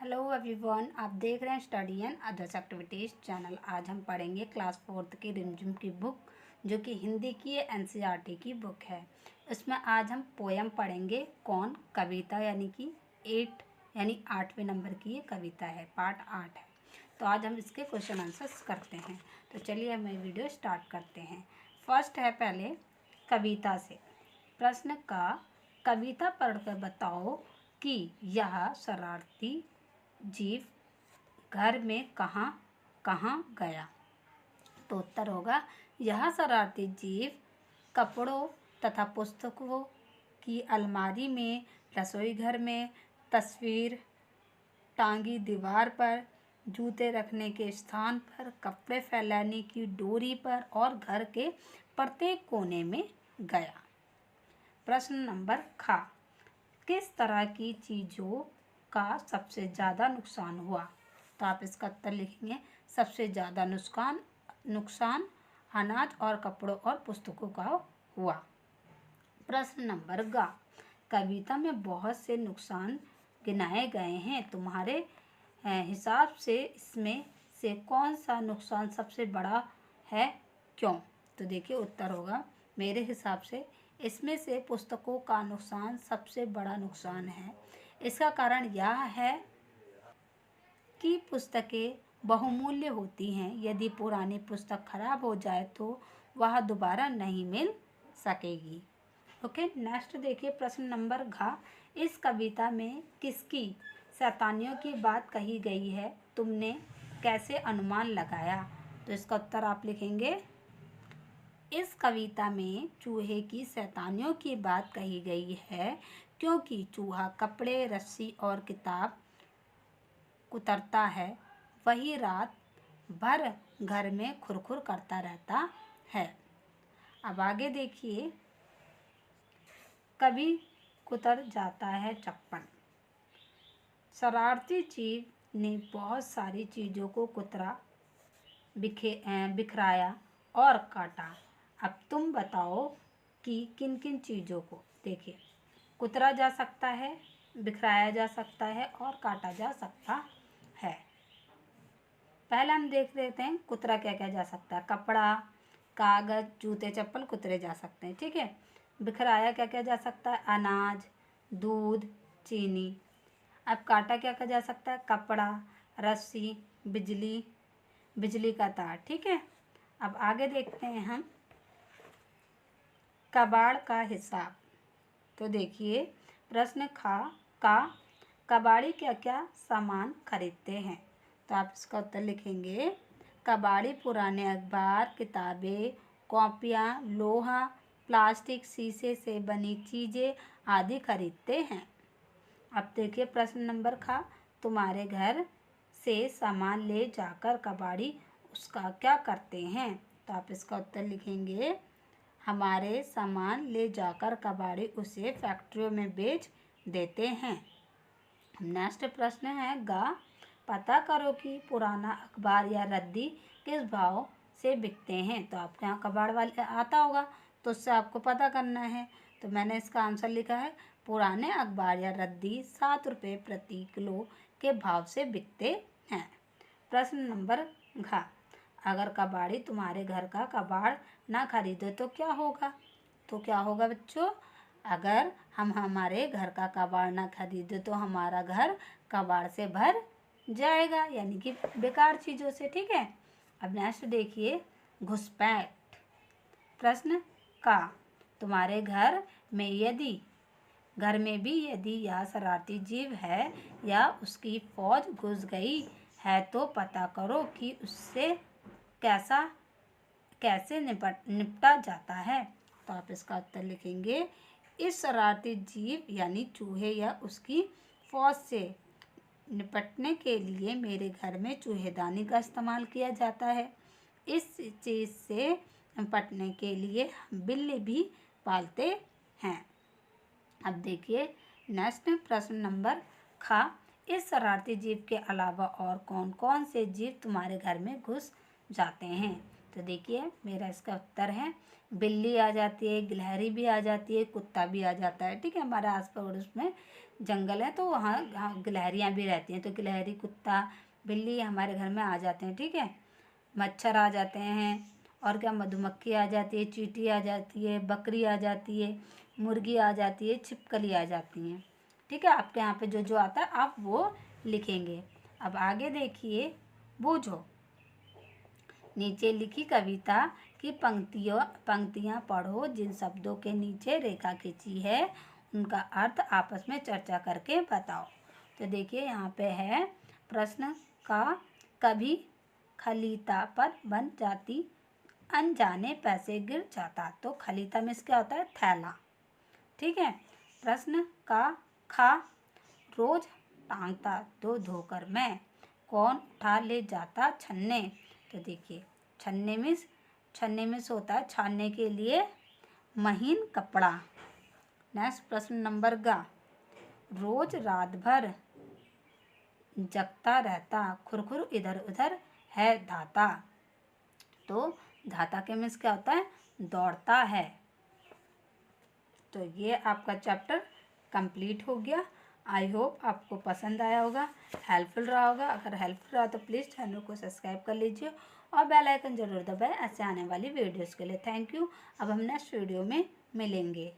Hello everyone, आप देख रहे हैं study and others activities channel. आज हम पढ़ेंगे क्लास 4th की रिमझिम की बुक, जो कि हिंदी की एनसीईआरटी की बुक है। इसमें आज हम पोयम पढ़ेंगे। कौन कविता यानी कि 8वें नंबर की ये कविता है, पार्ट 8 है। तो आज हम इसके क्वेश्चन आंसर्स करते हैं। तो चलिए हम ये वीडियो स्टार्ट करते हैं। फर्स्ट है पहले कविता से प्रश्न का कविता पढ़कर बताओ कि यह शरारती जीव घर में कहाँ कहाँ गया। तो उत्तर होगा, यह शरारती जीव कपड़ों तथा पुस्तकों की अलमारी में, रसोई घर में, तस्वीर टांगी दीवार पर, जूते रखने के स्थान पर, कपड़े फैलाने की डोरी पर और घर के प्रत्येक कोने में गया। प्रश्न नंबर खा, किस तरह की चीज़ों का सबसे ज़्यादा नुकसान हुआ। तो आप इसका उत्तर लिखेंगे, सबसे ज़्यादा नुकसान अनाज और कपड़ों और पुस्तकों का हुआ। प्रश्न नंबर गा, कविता में बहुत से नुकसान गिनाए गए हैं, तुम्हारे हिसाब से इसमें से कौन सा नुकसान सबसे बड़ा है, क्यों। तो देखिए उत्तर होगा, मेरे हिसाब से इसमें से पुस्तकों का नुकसान सबसे बड़ा नुकसान है। इसका कारण यह है कि पुस्तकें बहुमूल्य होती हैं। यदि पुरानी पुस्तक खराब हो जाए तो वह दोबारा नहीं मिल सकेगी। ओके, नेक्स्ट देखिए प्रश्न नंबर घ, इस कविता में किसकी शैतानियों की बात कही गई है, तुमने कैसे अनुमान लगाया। तो इसका उत्तर आप लिखेंगे, इस कविता में चूहे की शैतानियों की बात कही गई है, क्योंकि चूहा कपड़े, रस्सी और किताब कुतरता है, वही रात भर घर में खुरखुर करता रहता है। अब आगे देखिए, कभी कुतर जाता है चप्पन। शरारती जीव ने बहुत सारी चीज़ों को कुतरा, बिखराया और काटा। अब तुम बताओ कि किन किन चीज़ों को। देखिए, कुतरा जा सकता है, बिखराया जा सकता है और काटा जा सकता है। पहले हम देख लेते हैं कुतरा क्या क्या जा सकता है। कपड़ा, कागज, जूते, चप्पल कुतरे जा सकते हैं, ठीक है। बिखराया क्या क्या जा सकता है, अनाज, दूध, चीनी। अब काटा क्या क्या जा सकता है, कपड़ा, रस्सी, बिजली का तार, ठीक है। अब आगे देखते हैं हम कबाड़ का हिसाब। तो देखिए प्रश्न का कबाड़ी क्या क्या सामान खरीदते हैं। तो आप इसका उत्तर लिखेंगे, कबाड़ी पुराने अखबार, किताबें, कॉपियाँ, लोहा, प्लास्टिक, शीशे से बनी चीज़ें आदि खरीदते हैं। अब देखिए प्रश्न नंबर खा, तुम्हारे घर से सामान ले जाकर कबाड़ी उसका क्या करते हैं। तो आप इसका उत्तर लिखेंगे, हमारे सामान ले जाकर कबाड़ी उसे फैक्ट्रियों में बेच देते हैं। नेक्स्ट प्रश्न है गा, पता करो कि पुराना अखबार या रद्दी किस भाव से बिकते हैं। तो आपके यहाँ कबाड़ वाले आता होगा, तो उससे आपको पता करना है। तो मैंने इसका आंसर लिखा है, पुराने अखबार या रद्दी 7 रुपये प्रति किलो के भाव से बिकते हैं। प्रश्न नंबर घ, अगर कबाड़ी तुम्हारे घर का कबाड़ ना खरीदे तो क्या होगा। तो क्या होगा बच्चों, अगर हम हमारे घर का कबाड़ ना खरीदे तो हमारा घर कबाड़ से भर जाएगा, यानी कि बेकार चीज़ों से, ठीक है। अब नेक्स्ट देखिए घुसपैठ। प्रश्न का, तुम्हारे घर में भी यदि यह शरारती जीव है या उसकी फौज घुस गई है, तो पता करो कि उससे कैसे निपटा जाता है। तो आप इसका उत्तर लिखेंगे, इस शरारती जीव यानी चूहे या उसकी फौज से निपटने के लिए मेरे घर में चूहेदानी का इस्तेमाल किया जाता है। इस चीज़ से निपटने के लिए हम बिल्ली भी पालते हैं। अब देखिए नेक्स्ट प्रश्न नंबर खा, इस शरारती जीव के अलावा और कौन कौन से जीव तुम्हारे घर में घुस जाते हैं। तो देखिए मेरा इसका उत्तर है बिल्ली आ जाती है, गिलहरी भी आ जाती है, कुत्ता भी आ जाता है। ठीक है, हमारे आस पड़ोस में जंगल है तो वहाँ गिलहरियाँ भी रहती हैं, तो गिलहरी, कुत्ता, बिल्ली हमारे घर में आ जाते हैं। ठीक है, मच्छर आ जाते हैं, और क्या, मधुमक्खी आ जाती है, चींटी आ जाती है, बकरी आ जाती है, मुर्गी आ जाती है, छिपकली आ जाती हैं। ठीक है, आपके यहाँ पे जो जो आता है आप वो लिखेंगे। अब आगे देखिए, बूझो। नीचे लिखी कविता की पंक्तियाँ पढ़ो। जिन शब्दों के नीचे रेखा खींची है उनका अर्थ आपस में चर्चा करके बताओ। तो देखिए यहाँ पे है प्रश्न का, कभी खलीता पर बन जाती, अनजाने पैसे गिर जाता। तो खलीता में क्या होता है, थैला। ठीक है, प्रश्न का खा, रोज टांगता दो धोकर मैं, कौन उठा ले जाता छन्ने। तो देखिए छन्ने में से होता है छानने के लिए महीन कपड़ा। नेक्स्ट प्रश्न नंबर गा, रोज रात भर जगता रहता, खुरखुर इधर उधर है धाता। तो धाता के मीन्स क्या होता है, दौड़ता है। तो ये आपका चैप्टर कंप्लीट हो गया। आई होप आपको पसंद आया होगा, हेल्पफुल रहा होगा। अगर हेल्पफुल रहा तो प्लीज़ चैनल को सब्सक्राइब कर लीजिए और बेल आइकन ज़रूर दबाएं ऐसे आने वाली वीडियोस के लिए। Thank you. अब हम नेक्स्ट वीडियो में मिलेंगे।